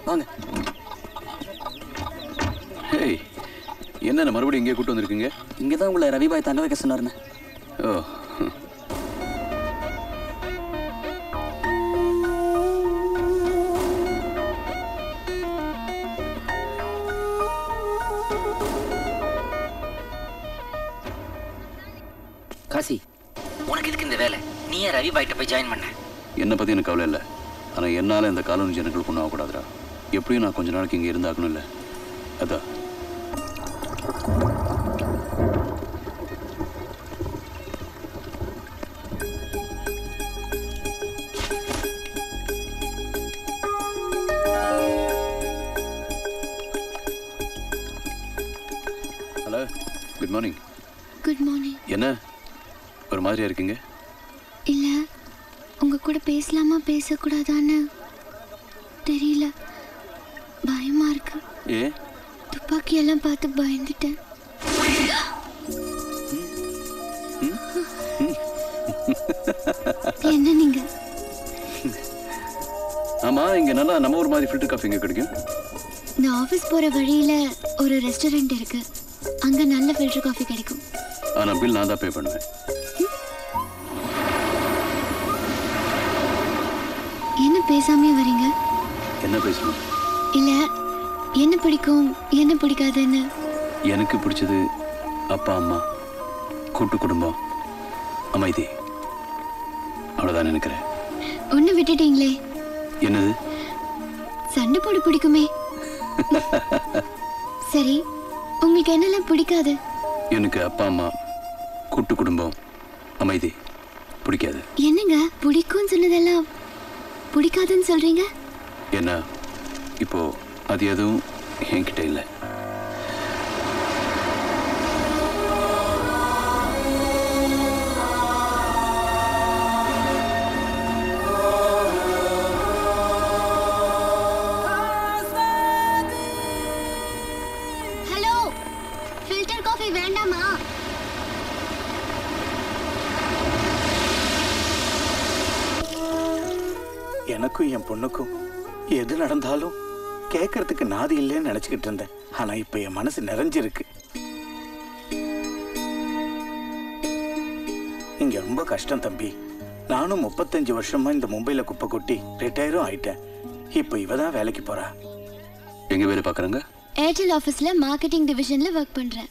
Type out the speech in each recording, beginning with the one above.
வாங்க. ஹேய், என்ன மறுபடியும் இங்கே கூட்டு வந்திருக்கீங்க? இங்கே தான் உங்களை ரவிபாய் தங்க வைக்க சொன்னாருண்ணே. ஓ, காசி, உனக்கு எதுக்கு இந்த வேலை? நீ ஏன் ரவி பாய்கிட்ட போய் ஜாயின் பண்ண? என்னை பற்றி எனக்கு கவலை இல்லை. ஆனால் என்னால் இந்த காலனி ஜனங்களுக்கு ஒன்றும் ஆகக்கூடாதுடா. எப்படியும் நான் கொஞ்ச நாளைக்கு இங்கே இருந்தாகணும். இல்லை அதான் hello, good morning. Good morning. என்ன ஒரு மாதிரியா இருக்கீங்க? இல்ல, உங்க கூட பேசலாமா பேசக்கூடாதான்னு தெரியல, பயமா இருக்கு. ஏ, துப்பாக்கி எல்லாம் பார்த்து பயந்துட்டேன். என்ன நீங்க? ஆமா, இங்க நல்லா நம்ம ஒரு மாதிரி ஃபில்டர் காஃபி எங்க கிடைக்கும்? நான் ஆஃபீஸ் போற வழியில ஒரு ரெஸ்டாரண்ட் இருக்கு, அங்க நல்ல ஃபில்டர் காஃபி கிடைக்கும். ஆனா பில் நான் தான் பே பண்ணுவேன். என்ன பேசாமே வரீங்க? என்ன பேசணும்? இல்ல, என்ன பிடிக்கும் என்ன பிடிக்காதுன்னு. எனக்கு பிடிச்சது அப்பா அம்மா, கூட்டு குடும்பம், அமைதி, அவ்வளவுதான் நினைக்கிறேன். ஒண்ணு விட்டுட்டீங்களே. என்னது? சண்டை போட பிடிக்குமே. சரி, உங்களுக்கு என்னெல்லாம் பிடிக்காது? எனக்கு அப்பா அம்மா, கூட்டு குடும்பம், அமைதி பிடிக்காது. என்னங்க பிடிக்கும்னு சொன்னதெல்லாம் பிடிக்காதுன்னு சொல்றீங்க? என்ன இப்போ அது எதுவும் என்கிட்ட இல்லை. ஹலோ, ஃபில்டர் காஃபி வேண்டாமா? எனக்கும் என் பொண்ணுக்கும் எது நடந்தாலும் கேட்கறதுக்கு நாதி இல்லைன்னு நினைச்சுக்கிட்டு இருந்தேன். ஆனா இப்ப என் மனசு நிறைஞ்சிருக்கு. இங்க ரொம்ப கஷ்டம் தம்பி. நானும் 35 வருஷமா இந்த மும்பைல குப்பை கொட்டி ரிட்டையரும் ஆயிட்டேன். இப்ப இவதான் வேலைக்கு போறா. எங்க வேலை பாக்குறாங்க? ஏர்டெல் ஆபீஸ்ல மார்க்கெட்டிங் டிவிஷன்ல ஒர்க் பண்றேன்.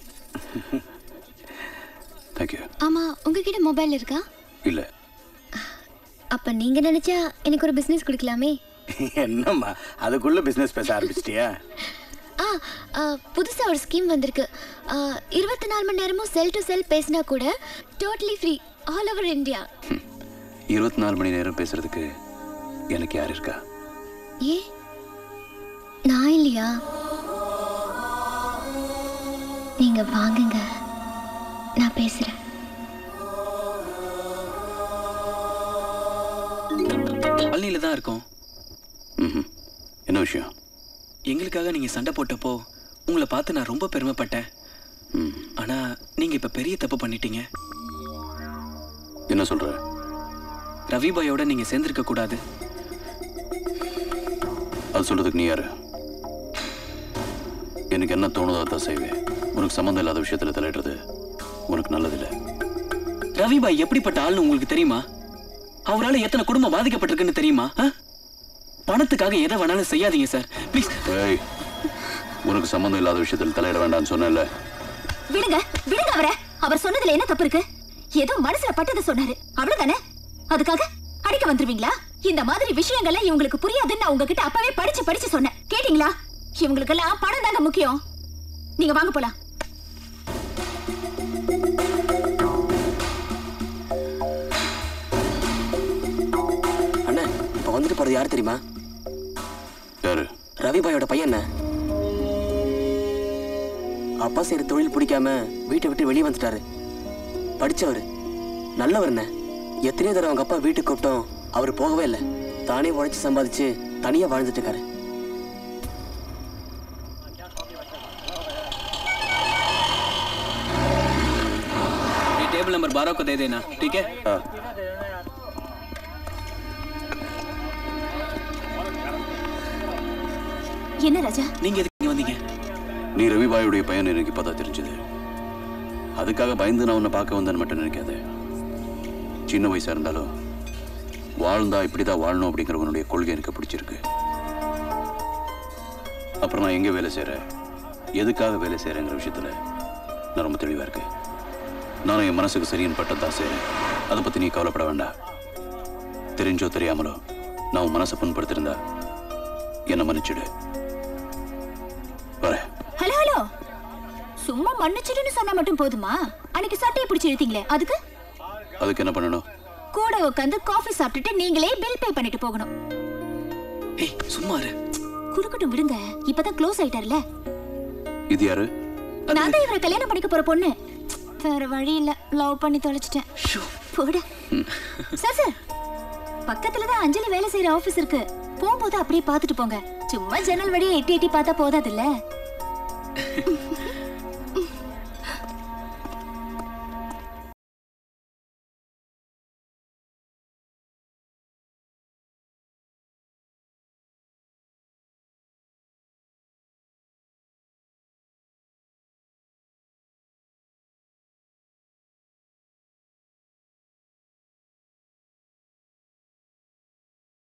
தேங்க்யூ. ஆமா, உங்ககிட்ட மொபைல் இருக்கா? இல்ல. அப்ப நீங்க நினைச்சா எனக்கு ஒரு பிசினஸ் கொடுக்கலாமே. என்னம்மா அதுக்குள்ள பிசினஸ் பேச ஆரம்பிச்சிட்டியா? புதுசா ஒரு ஸ்கீம் வந்திருக்கு. 24 மணி நேரமும் செல் டு செல் பேசினா கூட totally free all over India. 24 மணி நேரம் பேசுறதுக்கு எனக்கு யார் இருக்கா? ஏ, நான் இல்லையா? நீங்க வாங்குங்க, நான் பேசுறேன். பழனியில தான் இருக்கோம். என்ன விஷயம்? எங்களுக்காக நீங்க சண்டை போட்டப்போ உங்களை பார்த்து நான் ரொம்ப பெருமைப்பட்டேன். ஆனா நீங்க இப்ப பெரிய தப்பு பண்ணிட்டீங்க. என்ன சொல்ற? ரவி பாயோட நீங்க சேர்ந்திருக்க கூடாது. அது சொல்றதுக்கு நீ யாரு? எனக்கு என்ன தோணுதோ அதான் செய்வேன். உனக்கு சம்மந்தம் இல்லாத விஷயத்துல தலையிடுறது உனக்கு நல்லதில்லை. ரவி பாய் எப்படிப்பட்ட ஆள்னு உங்களுக்கு தெரியுமா? அவரால் எத்தனை குடும்பம் பாதிக்கப்பட்டிருக்குன்னு தெரியுமா? பணத்துக்காக எதை வேணாலும் செய்யாதீங்க சார், ப்ளீஸ். உனக்கு சம்பந்தம் இல்லாத விஷயத்தில் தலையிட வேண்டாம்னு சொன்னேன்ல. விடுங்க விடுங்க அவரை. அவர் சொன்னதுல என்ன தப்பு இருக்கு? ஏதோ மனசுல பட்டதை சொன்னாரு, அவ்வளவுதானே? அதுக்காக அடிக்க வந்துருவீங்களா? இந்த மாதிரி விஷயங்கள்லாம் இவங்களுக்கு புரியாதுன்னு நான் உங்ககிட்ட அப்பவே படிச்சு சொன்னேன். கேட்டீங்களா? இவங்களுக்கெல்லாம் பணம் தாங்க முக்கியம். நீங்க வாங்க போலாம். அண்ணா, இப்ப வந்துட்டு போறது யாரு தெரியுமா? யாரு? ரவி பாயோட பையன். அப்பா செய்யற தொழில் பிடிக்காம வீட்டை விட்டு வெளியே வந்துட்டாரு. படிச்சவரு, நல்லவர்ண்ண. எத்தனையோ தடவை அவங்க அப்பா வீட்டுக்கு கூப்பிட்டோம், அவர் போகவே இல்லை. தானே உழைச்சி சம்பாதிச்சு தனியா வாழ்ந்துட்டு இருக்காரு. टेबल नंबर 12 को दे देना, ठीक है? என்ன ராஜா? நீங்க எதுக்கு இங்க வந்தீங்க? நீ ரவிபாயுடைய பையன் எனக்கு இப்பதான் தெரிஞ்சது. அதுக்காக பயந்து நான் உன்னை பார்க்க வந்தேன்னு மட்டும் நினைக்காது. சின்ன வயசா இருந்தாலும் வாழ்ந்தா இப்படிதான் வாழணும் அப்படிங்கிற உன்னுடைய கொள்கை எனக்கு பிடிச்சிருக்கு. அப்புறம் நான் எங்க வேலை செய்யறேன், எதுக்காக வேலை செய்யறேங்கிற விஷயத்துல நான் ரொம்ப தெளிவா இருக்கேன். நானும் என் மனசுக்கு சரின்னு பட்டதான் செய்யறேன். அதை பத்தி நீ கவலைப்பட வேண்டாம். தெரிஞ்சோ தெரியாமலோ நான் உன் மனசை புண்படுத்திருந்தா என்ன மன்னிச்சிடு. வரேன். ஹலோ ஹலோ, சும்மா மன்னிச்சிடுன்னு சொன்னா மட்டும் போதுமா? அன்னைக்கு சட்டையை பிடிச்சி இழுத்தீங்களே, அதுக்கு என்ன பண்ணணும்? கூட உட்காந்து காஃபி சாப்பிட்டுட்டு நீங்களே பில் பே பண்ணிட்டு போகணும். ஏய் சும்மா இரு. குடுக்கட்டும் விடுங்க, இப்பதான் க்ளோஸ் ஆயிட்டார்ல. இது யாரு? நான் தான் இவரை கல்யாணம் பண்ணிக்க போற பொண்ணு. வேற வழி இல்ல, லவ் பண்ணி தொலைச்சிட்டேன். போட சார் சார், பக்கத்துல தான் அஞ்சலி வேலை செய்யற ஆபீஸ் இருக்கு. போகும்போது அப்படியே பாத்துட்டு போங்க. சும்மா ஜன்னல் வழியா எட்டி எட்டி பார்த்தா போதாது இல்ல.